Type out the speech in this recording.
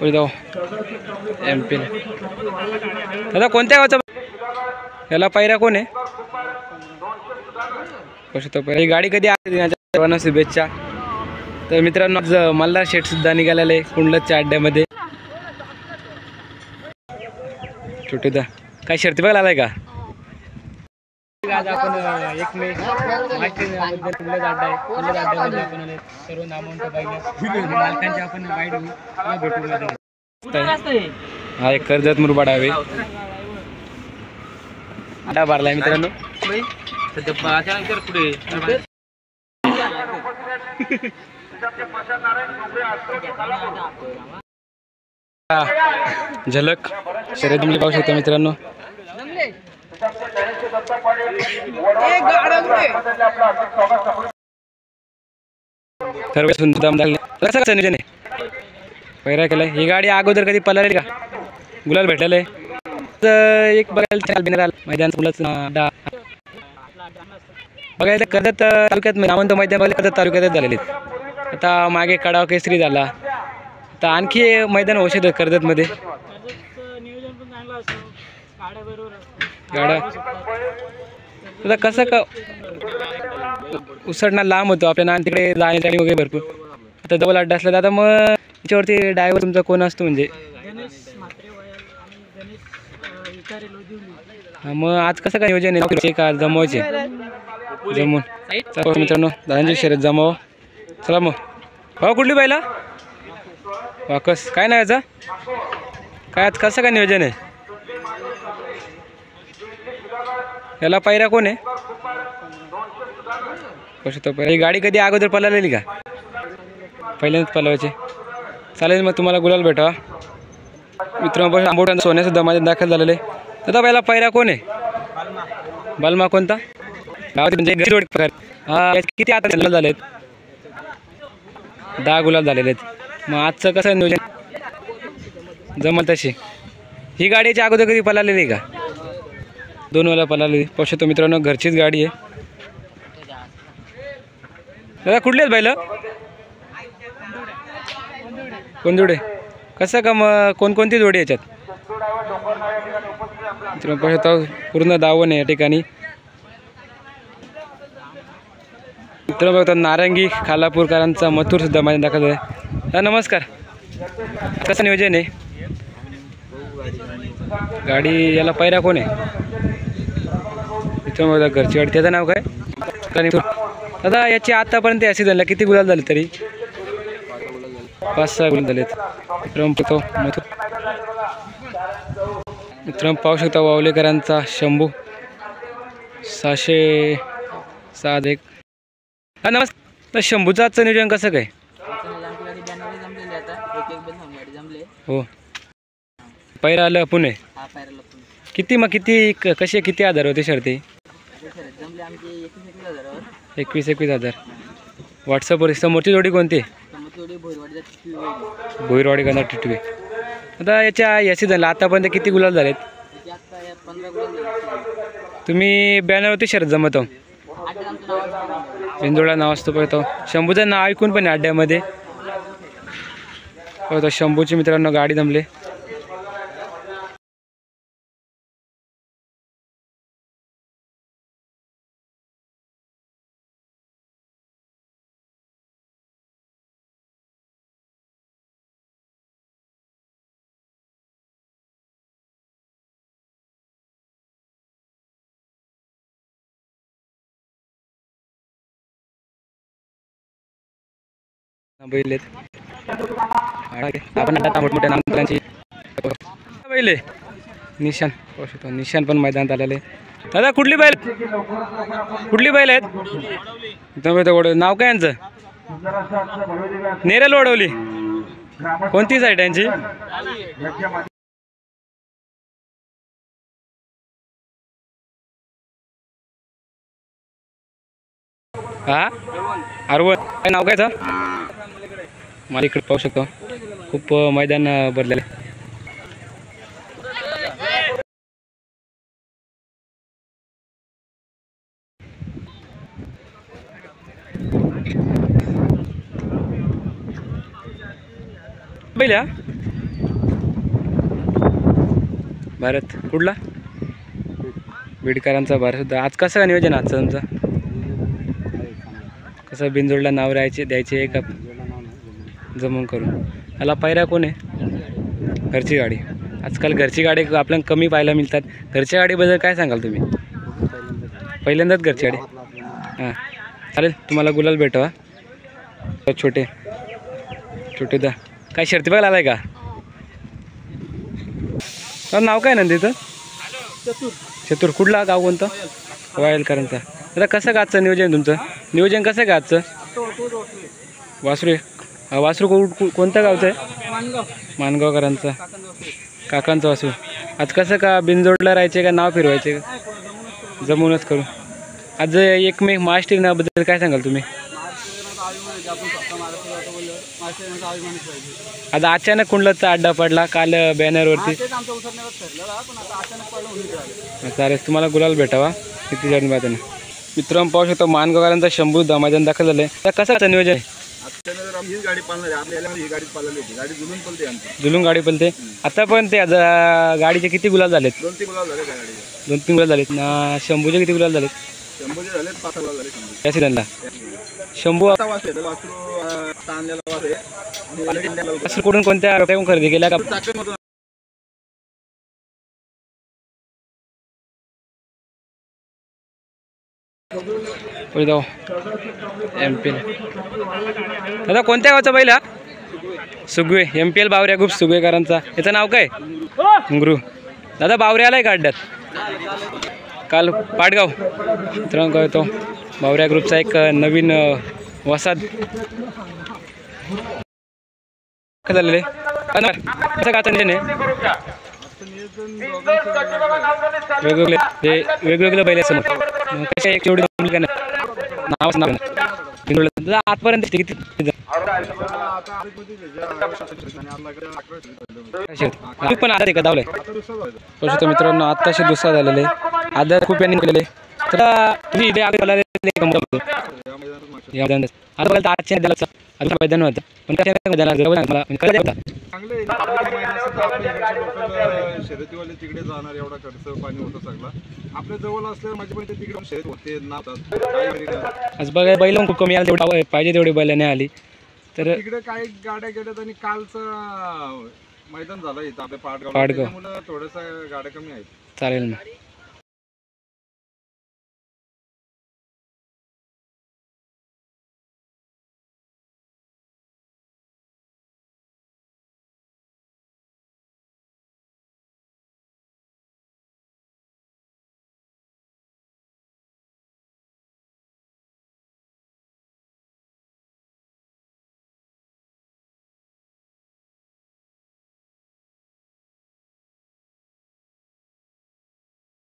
जाऊ MP दादा कोणत्या गावचा याला पायऱ्या कोण आहे कशी तो ही गाडी कधी आली सर्वांना शुभेच्छा। तर मित्रांनो आज मल्हार शेठ सुद्धा निघालेले आहे कुंडलच्या अड्ड्यामध्ये। छोटूदा काय शर्ती बघायला आलाय का? आज आपण 1 मे महाराष्ट्राबद्दल कुंडलचा अड्डा आहे कुंडलच्या अड्ड्यामध्ये आपण आले सर्व नामांत पाहिजे मालकांचे आपण गाईड भेटू। हा एक कर्जत मुरबाड आहे अड्डा भरलाय मित्रांनो पुढे झलक शर्यत तुम्ही पाहू शकता मित्रांनो। सर्व सुंदर कसं नियोजन आहे पैरा केलाय ही गाडी अगोदर कधी पळाली का गुलाल भेटलेलं आहे एक बघायला मैदान बघायला कर्जत तालुक्यात नामवंत मैदान बघायला कर्जत तालुक्यातच झालेले आहेत। आता मागे कडाव केसरी झाला आता आणखी मैदान होऊ शकतं कर्जतमध्ये गाड्या आता कसं का उसडणं लांब होतो आपल्याला तिकडे जाण्यासाठी वगैरे भरपूर आता जवळ अड्डा असला तर आता मग याच्यावरती ड्रायव्हर तुमचा कोण असतो म्हणजे मग आज कसं काय नियोजन आहे का जमवायचे जमून चला मित्रांनो दादांची शर्यत जमाव चला मग भाऊ कुठली पाहिला वाकस काय नाही याचा काय आज कसं काय नियोजन आहे याला पायऱ्या कोण आहे कशी तो ही गाडी कधी अगोदर पळालेली का पहिल्यांदाच पळवायचे चालेल मग तुम्हाला गुलाल भेटावा मित्रांनो आंबोटा सोन्यासुद्धा माझ्या दाखल झालेले तर पहिला पायऱ्या कोण आहे बलमा कोणता गावात म्हणजे प्रकार हा किती आता गुलाल झालेत 10 गुलाल झालेले आहेत मग आजचं कसं नियोजन जमल तशी ही गाडी याच्या अगोदर कधी पळालेली का 2 वेळा पळालेली पाहू मित्रांनो घरचीच गाडी आहे दादा कुठले आहेत बैल कोणजुडे कसं का मग कोणकोणती जोडी याच्यात मित्रांनो पाहू शकता पूर्ण दावण आहे या ठिकाणी मित्रांनो बघता नारंगी खालापूरकरांचा मथुर सुद्धा माझ्या दाखल आहे नमस्कार कसं नियोजन आहे गाडी याला पायऱ्या कोण आहे मित्रांनो बघा घरची गाडी त्याचं नाव काय दादा याची आतापर्यंत या सीझनला किती गुलाल झाले तरी 5-6 गुलाल झालेत मित्रांनो पाहू शकता वावलेकरांचा शंभू 601 नमस्कार शंभूचं आजचं नियोजन कसं काय हो पैरा आलं पुणे किती मग किती कसे किती आधार होते शर्ती 21,000 व्हॉट्सअपवर समोरची जोडी कोणती भोईरवाडी का टिटवी आता या सीझनला आतापर्यंत किती गुलाल झालेत तुम्ही बॅनरवरती शर्यत जमतो बिंदोडा नाव असतो पळतो शंभूचं नाव ऐकून पण अड्ड्यामध्ये पळतो शंभूची मित्रांनो गाडी जमले बैलेत आपण आता मोठमोठ्या नामकरांची बैले निशान पाहू निशान पण मैदानात आलेले दादा कुठली बैल आहेत नाव काय यांचं नेरल वडवली कोणती साईड यांची हा अरवण काय नाव काय मला इकडे पाहू शकतो खूप मैदान भरलेलं बैल भारत कुठला? बीडकरांचा भारत. आज कसं काय नियोजन आजचं तुमचं? कसं बिनजोडला नाव द्यायचे का जमून करून? याला पायऱ्या कोण आहे? घरची गाडी. आजकाल घरची गाडी आपल्याला कमी पाहायला मिळतात. घरच्या गाडीबद्दल काय सांगाल तुम्ही? पहिल्यांदाच घरची गाडी. हां चालेल, तुम्हाला गुलाल भेटावा. छोटे छोटे दा काय शर्ती बघायला आलाय का? नाव काय नंदीचं? चतुर. कुठला गाव कोणतं? वायलकरांचा. आता कसं का आजचं नियोजन तुमचं? नियोजन कसं का आजचं? वासरू वासरू कोणत्या गावचं आहे? मानगावकरांचा काकांचं वासरू. आज कसं का बिनजोडला राहायचे का नाव फिरवायचे का? जमूनच करू. आज 1 मे महाराष्ट्र दिनाबद्दल काय सांगाल तुम्ही? आज अचानक कुंडलाचा अड्डा पडला काल बॅनरवरती. चालेल, तुम्हाला गुलाल भेटावा. किती जण बाजूने मित्रांनो पाहू शकतो मानगावकरांचा शंभू मैदान दाखल झालंय. तर कसं नियोजन आहे? जुलून गाडी पलते. आता पण ते गाडीचे किती गुलाल झालेत? 2-3 गुलाल झालेत ना. शंभूचे किती गुलाल झालेत? त्या सीझनला शंभू कुठून कोणत्या खरेदी केल्या का? MPL दादा कोणत्या गावचा बैल हा? सुगवे. MPL बावऱ्या ग्रुप सुगवेकरांचा. याचं नाव काय? गुरु. दादा बावऱ्या आलाय का अड्ड्यात? काल पाटगाव मित्रांनो येतो बावऱ्या ग्रुपचा एक नवीन वसाद झालेले. कसं काचं नियोजन आहे? वेगवेगळे बैल समोर कशा एक एवढी का नाव आजपर्यंत किती पण आता का धावलंय मित्रांनो? आत्ताशी दुसरा झालेले आदर खूप यांनी केलेले. तर तुम्ही इथे आगे मैदान होतं पण शर्यतीवाले तिकडे जाणार एवढा खर्च पाणी होतं सगळं आपल्या जवळ असल्यावर माझी पण तिकडे शर्यत होते ना. आज बघा बैल खूप कमी आले. तेवढं पाहिजे तेवढी बैल नाही आली. तर तिकडे काही गाड्या गेल्यात आणि कालचं मैदान झालं इथं आपल्या पाटगाव. थोडंसं गाड्या कमी आहेत. चालेल ना.